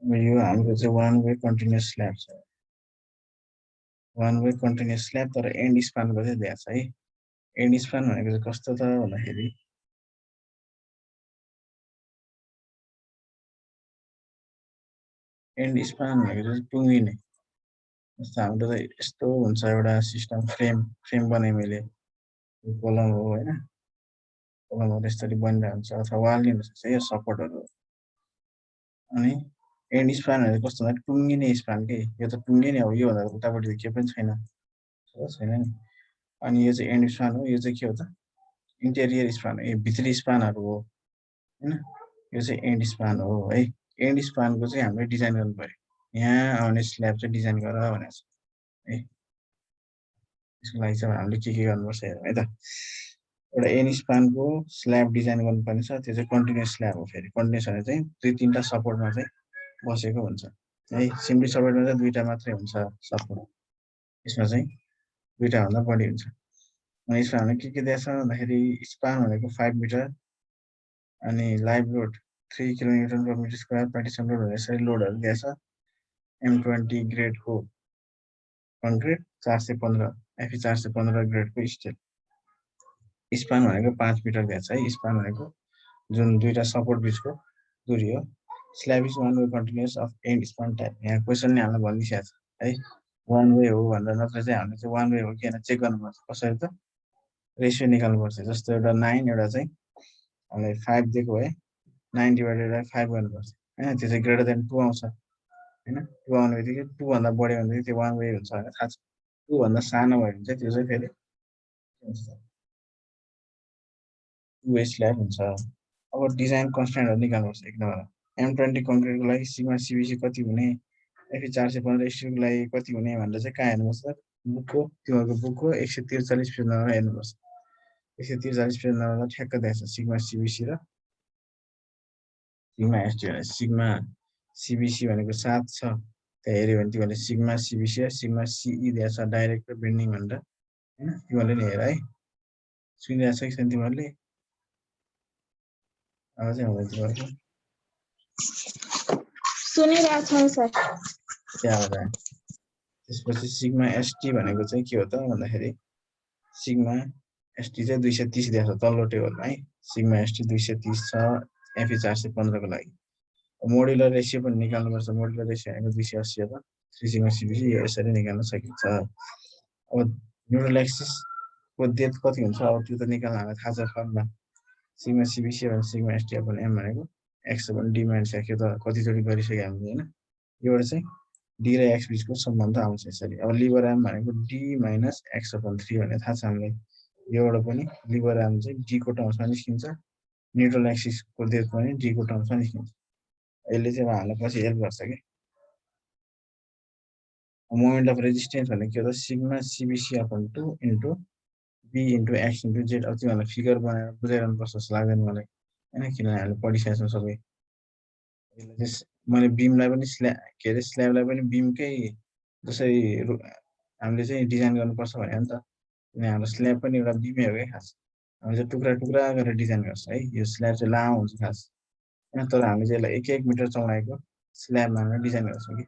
यो हाम्रो चाहिँ वान वे कन्टिन्युस स्ल्याब छ वान वे कन्टिन्युस स्ल्याब तर एन्ड स्पानको चाहिँ दिएको छ है एन्ड स्पान भनेको चाहिँ कस्तो त भन्दाखेरि एन्ड स्पान भनेको चाहिँ टुङ्गिने जस्तो हाम्रो त यस्तो हुन्छ एउटा सिस्टम फ्रेम बनाएँ मैले कलम हो होइन कलमहरू यसरी बनिरहेको हुन्छ अथवा वाल नि हुनसक्छ यो सपोर्टहरू अनि एन्ड स्पान भनेको कस्तो भन्दा टुङ्गिने स्पान के यो त टुङ्गिने हो योभन्दा उतापट्टि त केही पनि छैन छैन नि अनि यो चाहिँ एन्ड स्पान हो यो चाहिँ के हो त इन्टेरियर स्पान हो यो भित्री स्पानहरू हो होइन यो चाहिँ एन्ड स्पान हो है एन्ड स्पानको चाहिँ हामीले डिजाइन गर्नु पऱ्यो यहाँ आउने स्ल्याब चाहिँ डिजाइन गर भनेको छ है त्यसको लागि चाहिँ हामीले के गर्नुपर्छ हेरौँ है त एउटा एन स्पानको स्ल्याब डिजाइन गर्नुपर्ने छ त्यो चाहिँ कन्टिन्युस स्ल्याब हो फेरि कन्टिन्युस भने चाहिँ दुई तिनवटा सपोर्टमा चाहिँ बसेको हुन्छ है सिम्पली सपोर्टमा चाहिँ दुईवटा मात्रै हुन्छ सपोर्ट यसमा चाहिँ दुईवटाभन्दा बढी हुन्छ अनि यसमा हामीले के दिएछ भन्दाखेरि स्पान भनेको 5 मिटर अनि live load 3 kilometre per metre square partition load भनेर यसरी लोडहरू दिएछ M20 ग्रेडको कङ्क्रिट 415 FE 415 ग्रेडको स्टिल स्पान भनेको 5 मिटर दिएको छ है स्पान भनेको जुन दुईवटा सपोर्ट बिचको दूरी हो slab is one way continuous of end span type यहाँ क्वेसन नै हामीलाई भनिदिइसकेको छ है वान वे हो भनेर नत्र चाहिँ हामीले चाहिँ वान वे हो कि होइन चेक गर्नुपर्छ कसरी त रेसियो निकाल्नुपर्छ जस्तो एउटा 9 एउटा चाहिँ हामीलाई 5 दिएको है 9 डिभाइडेड बाई 5 गर्नुपर्छ होइन त्यो चाहिँ ग्रेटर देन 2 आउँछ होइन 2 आउने बित्तिकै 2 भन्दा बढी भनेदेखि त्यो वान वे हुन्छ भनेर थाहा छ 2 भन्दा सानो भयो भने चाहिँ त्यो चाहिँ फेरि टु वे स्ल्याब हुन्छ अब डिजाइन कन्स्ट्यान्टहरू निकाल्नुपर्छ एक नम्बर M20 कङ्क्रिटको लागि सिग्मा सिबिसी कति हुने FE 415 स्टिलको लागि कति हुने भनेर चाहिँ कहाँ हेर्नुपर्छ बुकको तिमीहरूको बुकको 143 पेज नम्बर हेर्नुपर्छ 143 पेज नम्बरमा ठ्याक्क दिएको छ सिग्मा सिबिसी र सिग्मा एसटी भने सिग्मा सिबिसी भनेको 7 छ त्यहाँ हेऱ्यो भने तिमीहरूले सिग्मा सिबिसी र सिग्मा सिई दिएको छ डाइरेक्ट र बेन्डिङ भनेर होइन तिमीहरूले नि हेर है सुनिरहेको छ कि छैन तिमीहरूले आवाजै आउँदैन तिमीहरूको सुनिरहेको छ सर क्या आवाज आयो त्यसपछि सिग्मा एसटी भनेको चाहिँ के हो त भन्दाखेरि सिग्मा एसटी चाहिँ 230 दिएको छ तल्लो टेबलमा है सिग्मा एसटी 230 छ FE 415 को लागि मोडुलर रेसियो पनि निकाल्नुपर्छ मोडुलर रेसियो भनेको 280 हो त 3 सिग्मा सिबिसी यो यसरी निकाल्न सकिन्छ अब न्युट्रल एक्सिसको डेप्थ कति हुन्छ अब त्यो त निकाल्न हामीलाई थाहा छ फर्मुला सिग्मा सिबिसी भने सिग्मा एसटी अपन एम भनेको x upon D minus x यो त कतिचोटि गरिसक्यो हामीले होइन योबाट चाहिँ डी र एक्स बिचको सम्बन्ध आउँछ यसरी अब लिबर आर्म भनेको डी माइनस एक्स अपन 3 भनेर थाहा छ हामीलाई योबाट पनि लिबर आर्म चाहिँ डीको टर्म्समा निस्किन्छ न्युट्रल एक्सिसको डेप्थ पनि डीको टर्म्समा निस्किन्छ यसले चाहिँ अब हामीलाई पछि हेल्प गर्छ कि मोमेन्ट अफ रेजिस्टेन्स भनेको के हो त sigma CBC upon 2 into B into X into Z अब तिमीहरूलाई फिगर बनाएर बुझाइरहनुपर्छ जस्तो लाग्दैन मलाई होइन किनभने हामीले पढिसकेको छौँ सबै यसलाई चाहिँ मैले बिमलाई पनि के अरे स्ल्याबलाई पनि बिमकै जसरी हामीले चाहिँ डिजाइन गर्नुपर्छ भने नि त किनभने हाम्रो स्ल्याब पनि एउटा बिमै हो क्या खास हामीले चाहिँ टुक्रा टुक्रा गरेर डिजाइन गर्छ है यो स्ल्याब चाहिँ लामो हुन्छ खास होइन तर हामीले चाहिँ यसलाई 1 मिटर चौडाइको स्ल्याबमा हामीले डिजाइन गर्छौँ कि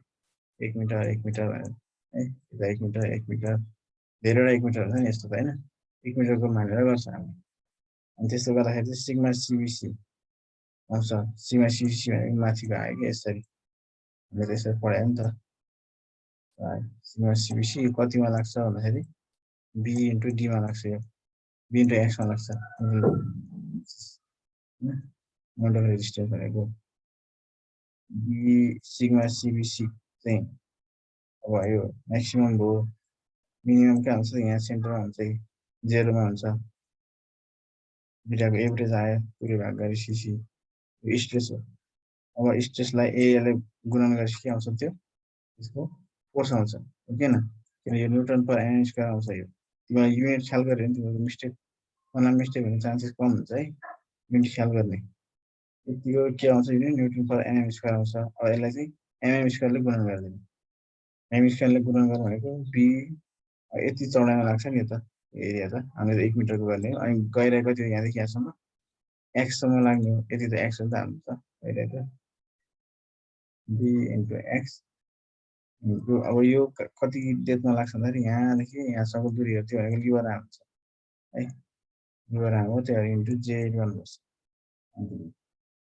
1 मिटर 1 मिटर भनेर है 1 मिटर 1 मिटर धेरैवटा 1 मिटर हुन्छ नि यस्तो त होइन 1 मिटरको मानेर गर्छ हामीले अनि त्यस्तो गर्दाखेरि चाहिँ सिग्मा सिबिसी आउँछ सिग्मा सिबिसी भनेको माथिको आयो कि यसरी हामीले त्यसरी पढायो नि त सिग्मा सिबिसी कतिमा लाग्छ भन्दाखेरि बी इन्टु डीमा लाग्छ यो बी इन्टु एक्समा लाग्छ मोडल रेजिस्टेन्स भनेको बी सिग्मा सिबिसी चाहिँ अब यो म्याक्सिमम भयो मिनिमम कहाँ हुन्छ यहाँ सेन्टरमा हुन्छ कि जेरोमा हुन्छ दुइटाको एभरेज आयो पुरै भाग गरी सिसी यो स्ट्रेस हो अब स्ट्रेसलाई एले गुणन गरेपछि के आउँछ त्यो त्यसको फोर्स आउँछ ओकेन किन यो न्युटन पर एम स्क्वायर आउँछ यो तिमीलाई युनिट ख्याल गऱ्यो भने तिमीहरूको मिस्टेक हुने चान्सेस कम हुन्छ है युनिट ख्याल गर्ने यतिको के आउँछ unit newton per m square आउँछ अब यसलाई चाहिँ एमएम स्क्वायरले गुणन गरिदिनु एम स्क्वायरले गुणन गर्नु भनेको बी यति चौडाइमा लाग्छ नि त एरिया त हामीले 1 मिटरको गर्ने अनि गहिराइ कति हो यहाँदेखि यहाँसम्म एक्ससम्म लाग्ने हो यति त एक्स हो नि त हाम्रो त गहिराइ त b into x into अब यो कति डेप्थमा लाग्छ भन्दाखेरि यहाँदेखि यहाँसम्मको दूरी हो त्यो भनेको लिबर आर्म हुन्छ है लिबर आर्म हो त्यो इन्टु जे गर्नुपर्छ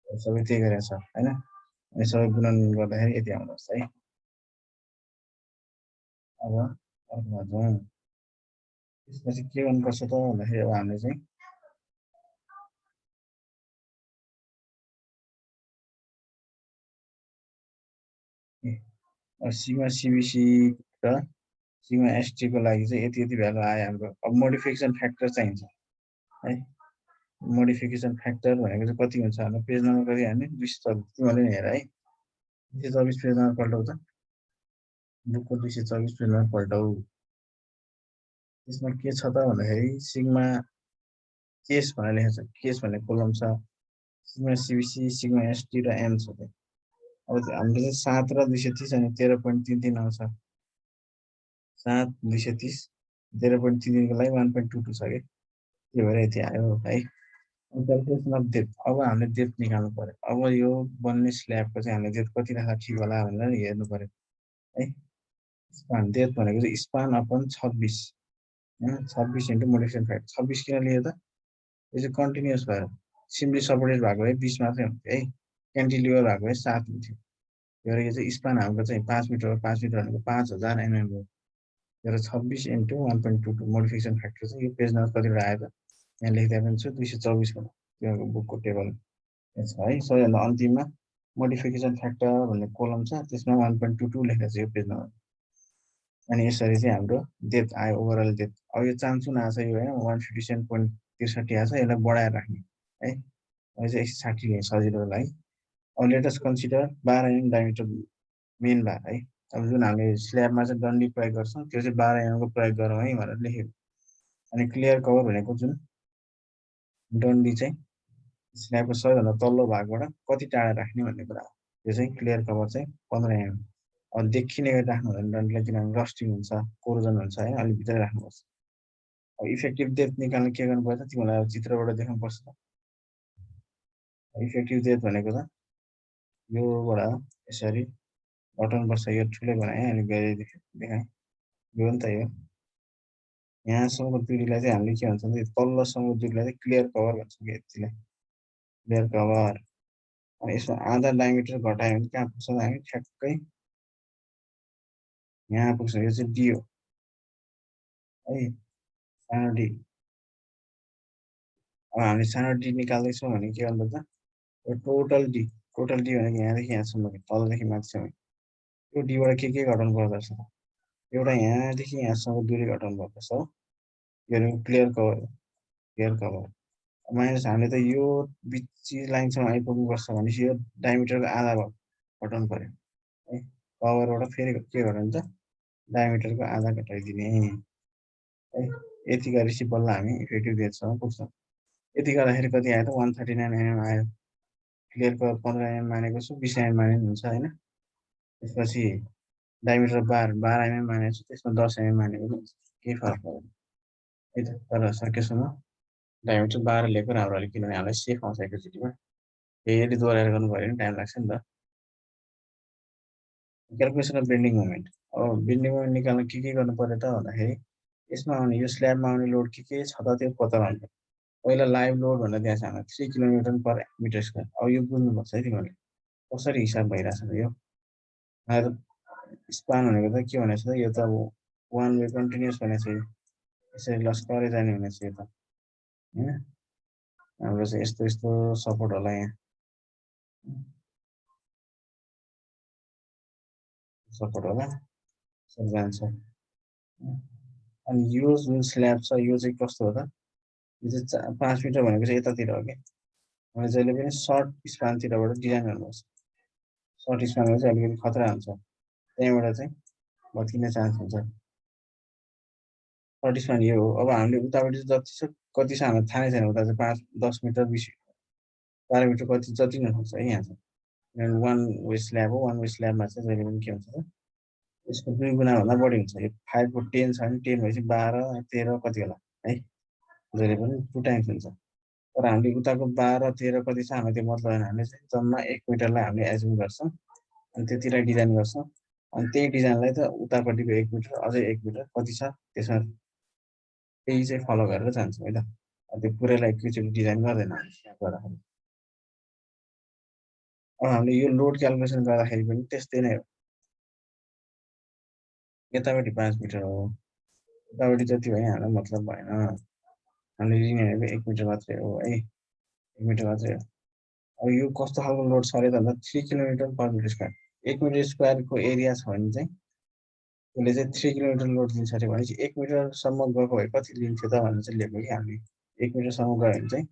सबै त्यही गरेको छ हैन अनि सबै गुणन गर्दाखेरि यति आउँछ है अब अर्कोमा जाउँ त्यसपछि के गर्नुपर्छ त भन्दाखेरि अब हामीले चाहिँ सिग्मा सिबिसी र सिग्मा एसटी को लागि चाहिँ यति यति भ्यालु आयो हाम्रो अब मोडिफिकेसन फ्याक्टर चाहिन्छ है मोडिफिकेसन फ्याक्टर भनेको चाहिँ कति हुन्छ हाम्रो पेज नम्बर कति हाल्ने 224 तिमीले नि हेर है 224 पेज नम्बर पल्टाउ त बुकको 224 पेज नम्बर पल्टाउ त्यसमा के छ त भन्दाखेरि सिग्मा केस भनेर लेखेको छ केस भन्ने कोलम छ सिग्मा सिबिसी सिग्मा एसटी र एम छ अब हाम्रो चाहिँ 7 र 230 अनि 13.33 आउँछ 7 230 13.33 को लागि 1.22 छ के त्यो भएर यति आयो है क्यालकुलेसन अफ डेप्थ अब हामीले डेप्थ निकाल्नु पर्यो अब यो बन्ने स्ल्याबको चाहिँ हामीले डेप्थ कति राख्दा ठिक होला भनेर हेर्नु पर्यो है स्पान डेप्थ भनेको चाहिँ स्पान अपन 26 हैन 26 इन्टु मोडिफिकेसन फ्याक्टर 26 किन लियो त यो चाहिँ कन्टिन्युअस भयो सिम्पली सपोर्टेड भएको भए 20 मात्रै हुन्थ्यो है क्यान्टिलिभर भएको भए 7 हुन्थ्यो यो चाहिँ स्पान हाम्रो चाहिँ 5 मिटर भनेको 5000 mm हो यो 26 इन्टु 1.22 मोडिफिकेसन फ्याक्टर चाहिँ यो पेज नम्बर कतिबाट आयो त यहाँ लेख्दै पनि छु 224 को त्यो बुकको टेबल छ है सबैभन्दा अन्तिममा मोडिफिकेसन फ्याक्टर भन्ने कोलम छ त्यसमा 1.22 लेखेको छ यो पेज नम्बर अनि यसरी चाहिँ हाम्रो डेप्थ आयो ओभरअल डेप्थ अब यो चान्सुन आछ यो हैन 157.63 आछ यसलाई बढाएर राख्ने है अब चाहिँ 160 ले सजिलोलाई अब let us consider 12 mm diameter main बार है अब जुन हामीले स्ल्याबमा चाहिँ डन्डी प्रयोग गर्छौं त्यो चाहिँ 12 mm को प्रयोग गरौँ है भनेर लेख्यो अनि क्लियर कभर भनेको जुन डन्डी चाहिँ स्ल्याबको सबैभन्दा तल्लो भागबाट कति टाढा राख्ने भन्ने कुरा हो यो चाहिँ क्लियर कभर चाहिँ 15 mm अब देखिने गरी राख्नु हुँदैन डन्डीलाई किनभने रस्टिङ हुन्छ कोरोजन हुन्छ है अलि भित्रै राख्नुपर्छ अब इफेक्टिभ डेप्थ निकाल्न के गर्नु पर्छ तिमीलाई चित्रबाट देखाउनु पर्छ इफेक्टिभ डेप्थ भनेको त योबाट यसरी हटाउनुपर्छ यो ठुलै बनाएँ अनि गएर देखाएँ यो नि त यो यहाँसम्मको दूरीलाई चाहिँ हामीले के भन्छ भने तल्लोसम्मको दूरीलाई चाहिँ क्लियर कभर भन्छौँ कि यतिलाई क्लियर कभर अनि यसमा आधा डायमिटर घटायो भने कहाँ पुग्छ हामी ठ्याक्कै यहाँ पुग्छ यो चाहिँ डी हो है सानो डी अब हामीले सानो डी निकाल्दैछौँ भने के गर्नुपर्छ यो टोटल डी भनेको यहाँदेखि यहाँसम्म तलदेखि माथिसम्म यो डीबाट के घटाउनु पर्दछ एउटा यहाँदेखि यहाँसम्म दूरी घटाउनु पर्दछ हो यो क्लियर कभर माइनस हामीले त यो बिच लाइनसम्म आइपुग्नुपर्छ भनेपछि यो डायमिटरको आधा घटाउनु पर्यो है कभरबाट फेरि के घटाउनु त डायमिटरको आधा घटाइदिने है यति गरेपछि बल्ल हामी इफेक्टिभ डेप्थसम्म पुग्छौँ यति गर्दाखेरि कति आयो त 139 mm आयो क्लियर कभर 15 mm मानेको छु 20 mm माने हुन्छ हैन त्यसपछि डायमिटर 12 mm मानेको छु त्यसमा 10 mm मानेको हुन्छ केही फरक पर्दैन है त तर सकेसम्म डायमिटर 12 लिएको राम्रो होला किनभने हामीलाई सेफ आउँछ एकैचोटिमा फेरि दोहोऱ्याएर गर्नु पऱ्यो भने टाइम लाग्छ नि त क्यालकुलेसन अफ बेन्डिङ मोमेन्ट अब बेन्डिङ मोमेन्ट निकाल्न के गर्नु पर्यो त भन्दाखेरि यसमा आउने यो स्ल्याबमा आउने लोड के छ त त्यो पत्ता लगाउनु पर्यो पहिला लाइभ लोड भनेर दिएको छ हामीलाई 3 किलोमिटर पर मिटर स्क्वायर अब यो बुझ्नुपर्छ है तिमीहरूले कसरी हिसाब भइरहेछ यो स्पान भनेको त के भनेको छ यो त अब वान वे कन्टिन्युअस भनेको छ यसरी लस्करै जाने भनेको छ यो त हैन हाम्रो चाहिँ यस्तो सपोर्ट होला यहाँ सपोर्ट होला सब जान्छ अनि यो जुन स्ल्याब छ यो चाहिँ कस्तो हो त यो चाहिँ 5 मिटर भनेको चाहिँ यतातिर हो कि हामीले जहिले पनि सर्ट स्पानतिरबाट डिजाइन गर्नुपर्छ सर्ट स्पानमा चाहिँ अलिकति खतरा हुन्छ त्यहीँबाट चाहिँ भत्किने चान्स हुन्छ सर्ट स्पान यो हो अब हामीले उताबाट जति छ कति छ हामीलाई थाहै छैन उता चाहिँ 5-10 मिटर 20 12 मिटर कति जति नै हुन्छ है यहाँ चाहिँ वान वे स्ल्याब हो वान वे स्ल्याबमा चाहिँ जहिले पनि के हुन्छ त यसको 2 गुणाभन्दा बढी हुन्छ यो 5 को 10 छ भने 10 भएपछि 12 13 कति होला है जहिले पनि 2 टाइम्स हुन्छ तर हामीले उताको 12 13 कति छ हामीले त्यो मतलब होइन हामीले चाहिँ जम्मा 1 मिटरलाई हामीले एज्युम गर्छौँ अनि त्यतिलाई डिजाइन गर्छ अनि त्यही डिजाइनलाई त उतापट्टिको 1 मिटर अझै 1 मिटर कति छ त्यसमा त्यही चाहिँ फलो गरेर जान्छौँ है त त्यो पुरैलाई एकैचोटि डिजाइन गर्दैन गर्दाखेरि अब हामीले यो लोड क्याल्कुलेसन गर्दाखेरि पनि त्यस्तै नै हो यतापट्टि 5 मिटर हो यतापट्टि जति भयो हामीलाई मतलब भएन हामीले लिने भनेको 1 मिटर मात्रै हो है 1 मिटर मात्रै हो अब यो कस्तो खालको लोड छ अरे भन्दा 3 kilometre per metre square 1 metre स्क्वायरको एरिया छ भने चाहिँ त्यसले चाहिँ 3 किलोमिटर लोड दिन्छ अरे भनेपछि 1 मिटरसम्म गएको भए कति लिन्थ्यो त भनेर चाहिँ लिएको कि हामीले 1 मिटरसम्म गयो भने चाहिँ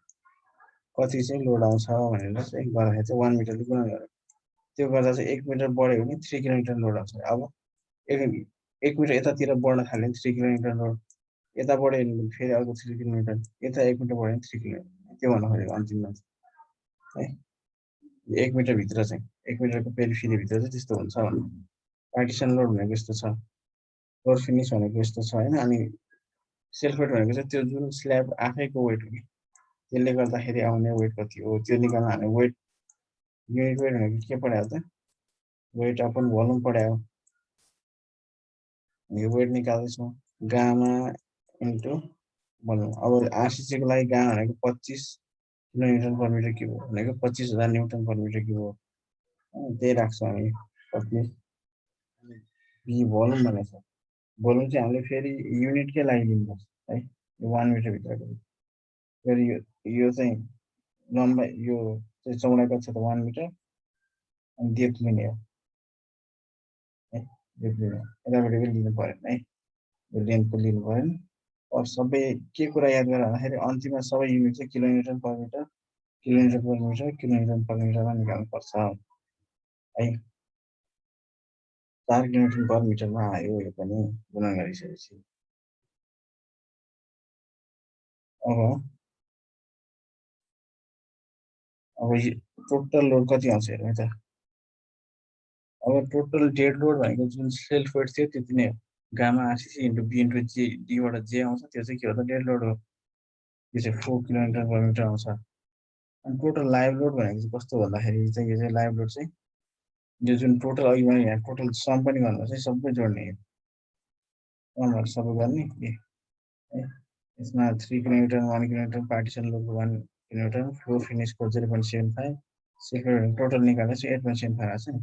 कति चाहिँ लोड आउँछ भनेर चाहिँ गर्दाखेरि चाहिँ 1 मिटरले गुणन गर्यो त्यो गर्दा चाहिँ 1 मिटर बढ्यो भने 3 किलोमिटर लोड आउँछ अब 1 मिटर यतातिर बढ्न थाल्यो भने 3 किलोमिटर लोड यता बढ्यो भने फेरि अर्को 3 किलोमिटर यता 1 मिटर बढ्यो भने 3 किलोमिटर त्यो भन्नु खोजेको अन्तिममा है 1 मिटरभित्र चाहिँ 1 मिटरको पेरिफेरीभित्र चाहिँ त्यस्तो हुन्छ भन्नु पार्टिसन लोड भनेको यस्तो छ फ्लोर फिनिस भनेको यस्तो छ होइन अनि सेल्फ वेट भनेको चाहिँ त्यो जुन स्ल्याब आफैको वेट हो कि त्यसले गर्दाखेरि आउने वेट कति हो त्यो निकाल्न हामी वेट युनिट वेट भनेको के पढायो त वेट अपन भोल्युम पढायो यो वेट निकाल्दैछौँ गामा इन्टु भोल्युम अब आरसिसीको लागि गामा भनेको 25 किलोमिटर पर मिटर क्युब हो भनेको 25,000 न्युटन पर मिटर क्युब हो त्यही राख्छौँ हामी 25 बी भोल्युम भनेको छ भोल्युम चाहिँ हामीले फेरि युनिटकै लागि लिनुपर्छ है यो 1 मिटरभित्रको फेरि यो चाहिँ लम्बाइ यो चाहिँ चौडाइ कति छ त 1 मिटर अनि डेप्थ लिने हो है डेप्थ लिने यतापट्टि पनि लिनु परेन है यो लेन्थको लिनु परेन अब सबै के कुरा याद गरेर भन्दाखेरि अन्तिममा सबै युनिट चाहिँ kilometre per metre kilometre per मिटरमा निकाल्नुपर्छ है 4 किलोमिटर पर मिटरमा आयो यो पनि गुणन गरिसकेपछि अब टोटल लोड कति आउँछ हेरौँ है त अब टोटल डेड लोड भनेको जुन सेल्फ वेट थियो त्यति नै हो gamma RCC into B into जे डीबाट जे आउँछ त्यो चाहिँ के हो त डेड लोड हो यो चाहिँ 4 किलोमिटर पर मिटर आउँछ अनि टोटल लाइभ लोड भनेको चाहिँ कस्तो भन्दाखेरि चाहिँ यो चाहिँ लाइभ लोड चाहिँ यो जुन टोटल अघि मैले यहाँ टोटल सम पनि गर्नुपर्छ सबै जोड्ने हो सबै गर्ने है यसमा 3 किलोमिटर 1 किलोमिटर पार्टिसन लोडको 1 किलोमिटर फ्लोर फिनिसको 0.75 सेकेन्ड टोटल निकालेर 8.75 आएको छ नि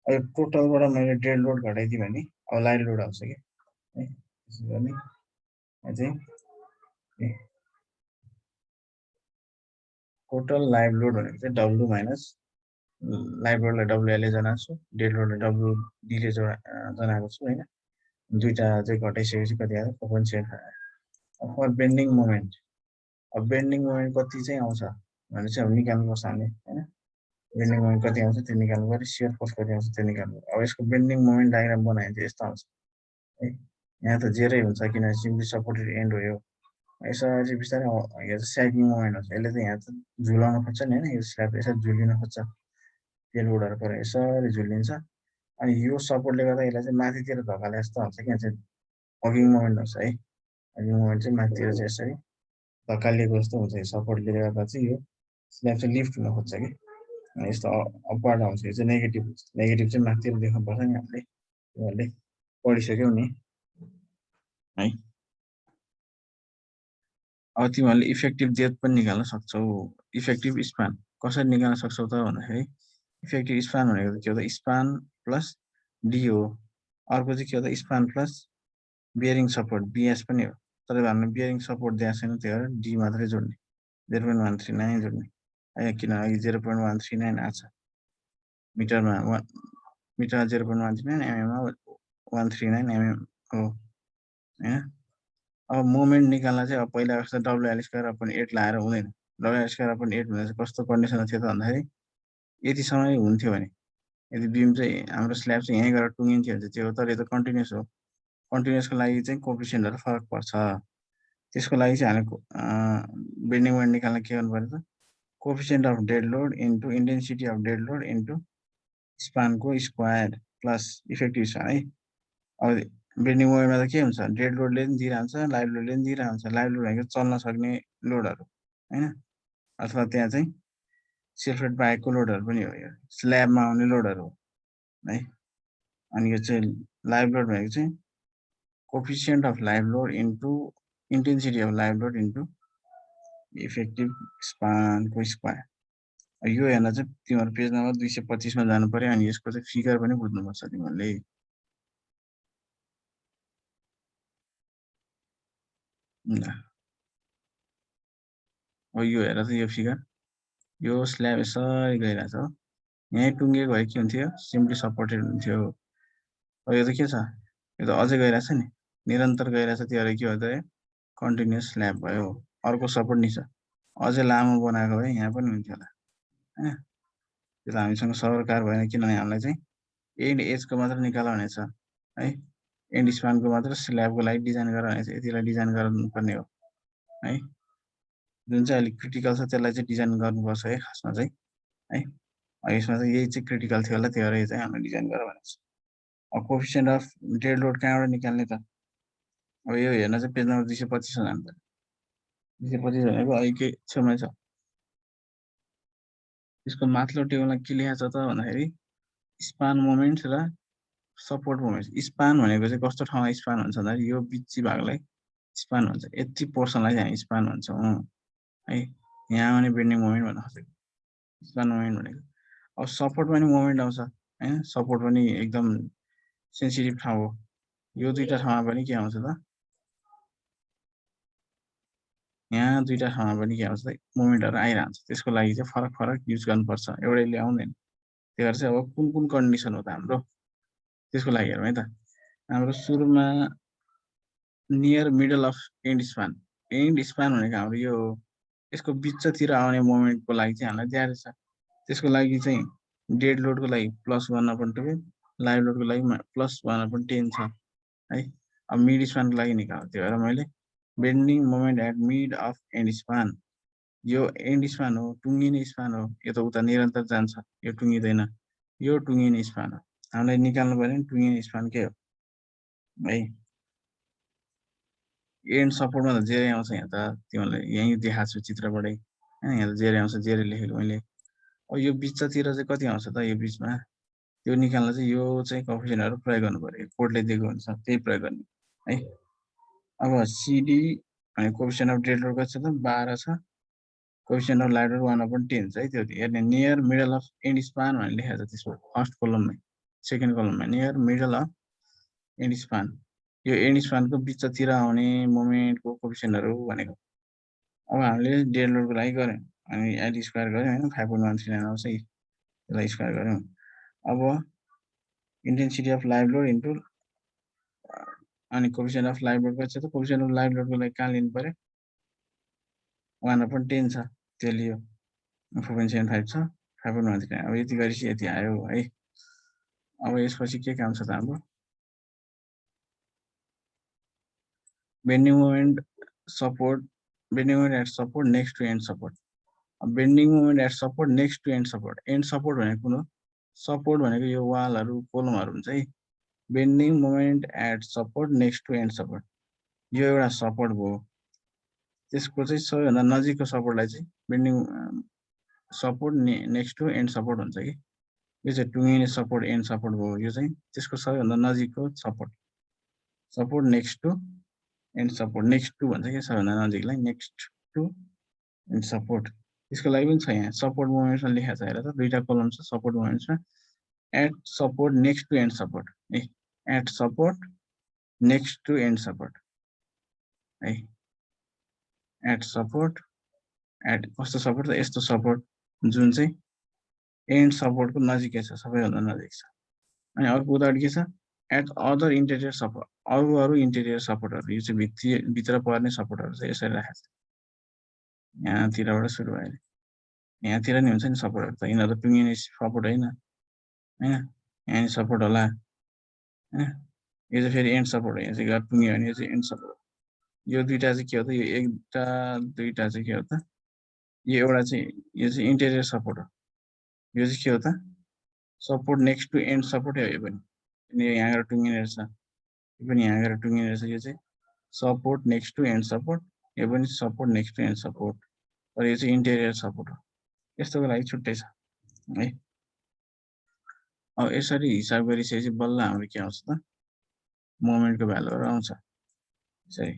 अब टोटलबाट मैले डेड लोड घटाइदिएँ भने अब लाइभ लोड आउँछ कि है त्यसो गर्ने चाहिँ टोटल लाइभ लोड भनेको चाहिँ डब्लु माइनस लाइभ लोडलाई डब्लुएलले जनाएको छु डेड लोडलाई डब्लुडीले जनाएको छु होइन दुईवटा चाहिँ घटाइसकेपछि कति आयो 4.75 फर बेन्डिङ मोमेन्ट अब बेन्डिङ मोमेन्ट कति चाहिँ आउँछ भने चाहिँ अब निकाल्नुपर्छ हामीले होइन बेन्डिङ मोमेन्ट कति आउँछ त्यो निकाल्नु पऱ्यो सियर फोर्स कति आउँछ त्यो निकाल्नु अब यसको बेन्डिङ मोमेन्ट डायग्राम बनायो भने चाहिँ यस्तो आउँछ है यहाँ त जेरै हुन्छ किनभने सिम्पली सपोर्टेड एन्ड हो यो यसरी बिस्तारै यो चाहिँ स्यागिङ मोमेन्ट हुन्छ यसले चाहिँ यहाँ चाहिँ झुलाउन खोज्छ नि होइन यो स्ल्याब यसरी झुलिन खोज्छ त्यो लोडहरू पर यसरी झुलिन्छ अनि यो सपोर्टले गर्दा यसलाई चाहिँ माथितिर धकाले जस्तो हुन्छ कि यहाँ चाहिँ हगिङ मोमेन्ट हुन्छ है हगिङ मोमेन्ट चाहिँ माथितिर चाहिँ यसरी धकालिएको जस्तो हुन्छ सपोर्टले गर्दा चाहिँ यो स्ल्याब चाहिँ लिफ्ट हुन खोज्छ कि यस्तो अपवार्ड आउँछ यो चाहिँ नेगेटिभ हुन्छ नेगेटिभ चाहिँ माथितिर देख्नुपर्छ नि हामीले तिमीहरूले पढिसक्यौ नि है अब तिमीहरूले इफेक्टिभ डेप्थ पनि निकाल्न सक्छौ इफेक्टिभ स्पान कसरी निकाल्न सक्छौ त भन्दाखेरि इफेक्टिभ स्पान भनेको के हो त स्पान प्लस डी हो अर्को चाहिँ के हो त span plus bearing support BS पनि हो तर हामीले बियरिङ सपोर्ट दिएको छैन त्यही भएर डी मात्रै जोड्ने 0.139 जोड्ने है किनभने 0.139 आएको छ मिटरमा मिटरमा 0.139 एमएममा 139 एमएम हो होइन अब मोमेन्ट निकाल्न चाहिँ अब पहिला जस्तो डब्लुएल स्क्वायर अपन 8 लगाएर हुँदैन डब्लुएल स्क्वायर अपन 8 हुँदा चाहिँ कस्तो कन्डिसन थियो त भन्दाखेरि यतिसम्म हुन्थ्यो भने यदि बिम चाहिँ हाम्रो स्ल्याब चाहिँ यहीँ गएर टुङ्गिन्थ्यो भने चाहिँ त्यो तर यो त कन्टिन्युस हो कन्टिन्युसको लागि चाहिँ कोएफिसिएन्टहरू फरक पर्छ त्यसको लागि चाहिँ हामीले बेन्डिङ मोमेन्ट निकाल्न के गर्नु पर्यो त coefficient of dead load into intensity of dead load into स्पानको स्क्वायर प्लस इफेक्टिभ स्पान है अब बेन्डिङ मोमेन्टमा त के हुन्छ डेड लोडले पनि दिइरहन्छ लाइभ लोडले पनि दिइरहन्छ लाइभ लोड भनेको चल्न सक्ने लोडहरू होइन अथवा त्यहाँ चाहिँ सेल्फ वेट बाहेकको लोडहरू पनि हो यो स्ल्याबमा आउने लोडहरू है अनि यो चाहिँ लाइभ लोड भनेको चाहिँ coefficient of live load into intensity of live load into effective स्पानको स्क्वायर यो हेर्न चाहिँ तिमीहरू पेज नम्बर 225 मा जानु पर्यो अनि यसको चाहिँ फिगर पनि बुझ्नुपर्छ तिमीहरूले अब यो हेर त यो फिगर यो स्ल्याब यसरी गइरहेछ हो यहीँ टुङ्गिएको भए के हुन्थ्यो सिम्पली सपोर्टेड हुन्थ्यो अब यो त के छ यो त अझै गइरहेछ नि निरन्तर गइरहेछ त्यो के हो त कन्टिन्युअस स्ल्याब भयो अर्को सपोर्ट नि छ अझै लामो बनाएको भए यहाँ पनि हुन्थ्यो होला हैन त्यो त हामीसँग सरकार भएन किनभने हामीलाई चाहिँ एन्ड एजको मात्र निकाल भनेछ है एन्ड स्पानको मात्र स्ल्याबको लागि डिजाइन गरेर भनेछ यतिलाई डिजाइन गर्नुपर्ने हो है जुन चाहिँ अलिक क्रिटिकल छ त्यसलाई चाहिँ डिजाइन गर्नुपर्छ है खासमा चाहिँ है यसमा चाहिँ यही चाहिँ क्रिटिकल थियो होला त्यो चाहिँ हामीले डिजाइन गरेर भनेछ अब कोफिसिएन्ट अफ डेड लोड कहाँबाट निकाल्ने त अब यो हेर्न चाहिँ पेज नम्बर 225 मा जानु पर्यो 225 भनेको अहिलेकै छेउमै छ यसको माथिल्लो टेबलमा के लेखेको छ त भन्दाखेरि स्पान मोमेन्ट र सपोर्ट मोमेन्ट स्पान भनेको चाहिँ कस्तो ठाउँमा स्पान हुन्छ भन्दाखेरि यो बिची भागलाई स्पान भन्छ यति पोर्सनलाई चाहिँ हामी स्पान भन्छौँ है यहाँ पनि बेन्डिङ मोमेन्ट भन्न खोजेको स्पान मोमेन्ट भनेको अब सपोर्ट पनि मोमेन्ट आउँछ हैन सपोर्ट पनि एकदम सेन्सिटिभ ठाउँ हो यो दुईटा ठाउँमा पनि के आउँछ त यहाँ दुईटा ठाउँमा पनि के आउँछ त मोमेन्टहरु आइरहन्छ त्यसको लागि चाहिँ फरक फरक युज गर्नुपर्छ एउटैले आउँदैन त्यही भएर चाहिँ अब कुन कुन कन्डिसन हो त हाम्रो त्यसको लागि हेरौँ है त हाम्रो सुरुमा near middle of end span भनेको हाम्रो यो यसको बिचतिर आउने मोमेन्टको लागि चाहिँ हामीलाई दिएको छ त्यसको लागि चाहिँ डेड लोडको लागि +1/12 लाइभ लोडको लागि +1/10 छ है अब मिड स्पानको लागि निकाल्नु त्यो भएर मैले bending moment at mid of end span यो एन्ड स्पान हो टुङ्गिने स्पान हो यो त उता निरन्तर जान्छ यो टुङ्गिदैन यो टुङ्गिने स्पान हो हामीलाई निकाल्नु पर्यो नि टुङ्गिने स्पान के हो है एन्ड सपोर्टमा त जेरै आउँछ यहाँ त तिमीलाई यहीँ देखाएको छु चित्रबाटै हैन यहाँ त जेरै आउँछ जेरै लेखेको मैले अब यो बिचतिर चाहिँ कति आउँछ त यो बिचमा त्यो निकाल्न चाहिँ यो चाहिँ कोएफिसिएन्टहरु प्रयोग गर्नु पर्यो कोडले दिएको हुन्छ त्यही प्रयोग गर्ने है अब सिडी भने कोएफिसिएन्ट अफ डेड लोड कति छ त 12 छ कोएफिसिएन्ट अफ लाइभ लोड 1/10 है त्यो हेर्ने near middle of end span भनेर लेखेको छ त्यसमा फर्स्ट कलममै सेकेन्ड कलममा near middle of end span यो एन्ड स्पानको बिचतिर आउने मोमेन्टको कोएफिसिएन्टहरु भनेको अब हामीले डेड लोडको लागि गर्यौं अनि एल स्क्वायर गर्यौं हैन 5.139 आउँछ यसलाई स्क्वायर गर्यौं अब intensity of live load into अनि कोएफिसिएन्ट अफ लाइभ लोड कति छ त कोएफिसिएन्ट अफ लाइभ लोडको लागि कहाँ लिनु पर्यो 1/10 छ त्यो लियो 4.75 छ 5.139 अब यति गरेपछि यति आयो है अब यसपछि के काम छ त हाम्रो bending moment support bending moment at support next to end support bending moment at support next to end support भनेको कुन हो सपोर्ट भनेको यो वालहरु कोलमहरु हुन्छ है bending moment at support next to end support यो एउटा सपोर्ट भयो त्यसको चाहिँ सबैभन्दा नजिकको सपोर्टलाई चाहिँ bending support next to end support हुन्छ कि यो चाहिँ टुङ्गिने सपोर्ट एन्ड सपोर्ट भयो यो चाहिँ त्यसको सबैभन्दा नजिकको support next to end support next to भन्छ कि सबैभन्दा नजिकलाई नेक्स्ट टु एन्ड सपोर्ट त्यसको लागि पनि छ यहाँ सपोर्ट मोमेन्टमा लेखेको छ हेर त दुईटा कलम छ सपोर्ट मोमेन्टमा at support next to end support है at support next to end support है एट सपोर्ट एट कस्तो सपोर्ट त यस्तो सपोर्ट जुन चाहिँ एन्ड सपोर्टको नजिकै छ सबैभन्दा नजिक छ अनि अर्को उदाहरण के छ एट अदर इन्टेरियर सपोर्ट अरू इन्टेरियर सपोर्टहरु यो चाहिँ भित्र पर्ने सपोर्टहरु चाहिँ यसरी राखेको छ यहाँतिरबाट सुरु भयो यहाँतिर नि हुन्छ नि सपोर्टहरु त यिनीहरु त टुङ्गिने सपोर्ट हैन हैन यहाँ नि सपोर्ट होला हैन यो चाहिँ फेरि एन्ड सपोर्ट हो यहाँ चाहिँ टुङ्गियो भने यो चाहिँ एन्ड सपोर्ट यो दुईटा चाहिँ के हो त यो एउटा दुईटा चाहिँ के हो त यो एउटा चाहिँ यो चाहिँ इन्टेरियर सपोर्ट हो यो चाहिँ के हो त support next to end support हो यो पनि यहाँ गएर टुङ्गिने रहेछ यो पनि यहाँ गएर टुङ्गिने रहेछ यो चाहिँ support next to end support यो पनि support next to end support तर यो चाहिँ इन्टेरियर सपोर्ट हो यस्तोको लागि छुट्टै छ है अब यसरी हिसाब गरिसकेपछि बल्ल हाम्रो के आउँछ त मोमेन्टको भ्यालुहरु आउँछ यसरी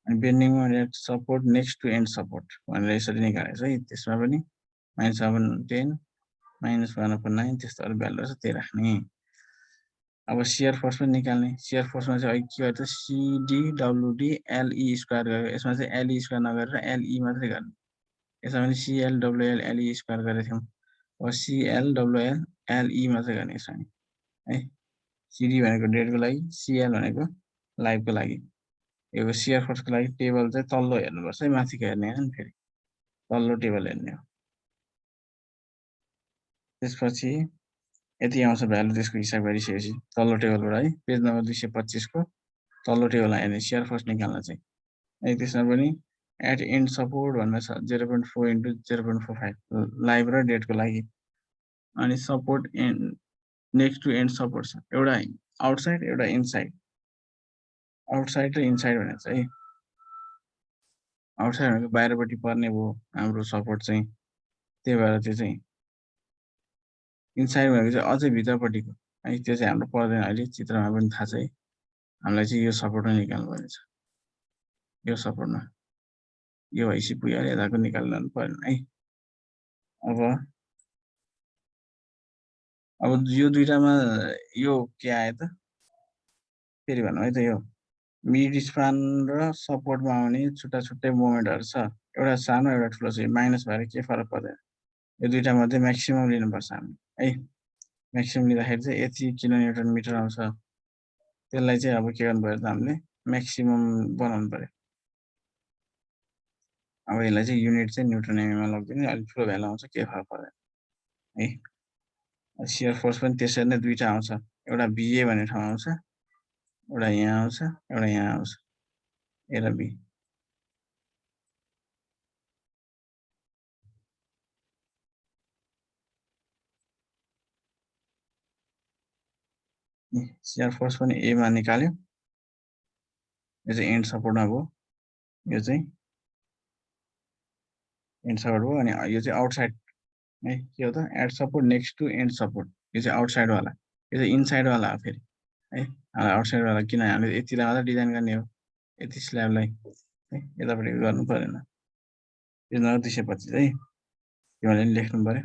अनि bending moment at support next to end support भनेर यसरी निकालेको छ है त्यसमा पनि -7 10 -1/9 त्यस्तो अरु भ्यालुहरु छ त्यही राख्ने अब शियर फोर्स पनि निकाल्ने शियर फोर्समा चाहिँ के गर्छ सिडी डब्ल्युडी एलई स्क्वायर गरेर यसमा चाहिँ एलई स्क्वायर नगरेर एलई मात्रै गर्ने यसमा पनि सीएल डब्ल्युएल एलई स्क्वायर गरेको थियौं अब सीएल डब्ल्युएल एलई मात्रै गर्ने यसमा है सिडी भनेको डेटको लागि सीएल भनेको लाइभको लागि यो शियर फोर्सको लागि टेबल चाहिँ तल्लो हेर्नुपर्छ है माथिको हेर्ने हैन फेरि तल्लो टेबल हेर्ने हो त्यसपछि यति आउँछ भ्यालु त्यसको हिसाब गरिसकेपछि तल्लो टेबलबाट है पेज नम्बर 225 को तल्लो टेबलमा हेर्ने शियर फोर्स निकाल्न चाहिँ है त्यसमा पनि एट एन्ड सपोर्ट भनेर छ 0.4 इन्टु 0.45 लाइभ र डेटको लागि अनि support end next to end support छ एउटा आउटसाइड एउटा इनसाइड आउटसाइड र इनसाइड भनेको चाहिँ आउटसाइड भनेको बाहिरपट्टि पर्ने भयो हाम्रो सपोर्ट चाहिँ त्यही भएर त्यो चाहिँ इनसाइड भनेको चाहिँ अझै भित्रपट्टिको है त्यो चाहिँ हाम्रो पर्दैन अहिले चित्रमा पनि थाहा छ है हामीलाई चाहिँ यो सपोर्टमा निकाल्नु पर्ने छ यो सपोर्टमा यो भइसि पुगिहाल्यो यताको निकाल्नु पर्दैन है अब यो दुईटामा यो के आयो त फेरि भन्नु है त यो मिड स्पान र सपोर्टमा आउने छुट्टा छुट्टै मोमेन्टहरु छ एउटा सानो एउटा ठुलो छ माइनस भएर के फरक पर्दैन यो दुईटा मध्ये म्याक्सिमम लिनुपर्छ हामीले है म्याक्सिमम लिँदाखेरि चाहिँ यति किलोन्युटन मिटर आउँछ त्यसलाई चाहिँ अब के गर्नु पर्यो त हामीले म्याक्सिमम बनाउनु पर्यो अब यसलाई चाहिँ युनिट चाहिँ न्युटन एमएममा लगिदिने अलि ठुलो भ्यालु आउँछ के फरक पर्दैन है शियर फोर्स पनि त्यसरी नै दुईटा आउँछ एउटा बीए भन्ने ठाउँ आउँछ एउटा यहाँ आउँछ एउटा यहाँ आउँछ ए र बी शियर फोर्स पनि ए मा निकाल्यो यो चाहिँ एन्ड सपोर्टमा भयो यो चाहिँ एन्ड सपोर्ट भयो अनि यो चाहिँ आउटसाइड है के हो त at support next to end support यो चाहिँ आउटसाइड वाला यो चाहिँ इनसाइड वाला हो फेरि है आउटसाइड वाला किन हामीले यतिलाई मात्रै डिजाइन गर्ने हो यति स्ल्याबलाई है यतापट्टि गर्नु परेन यो नम्बर 225 है यो भने लेख्नु पर्यो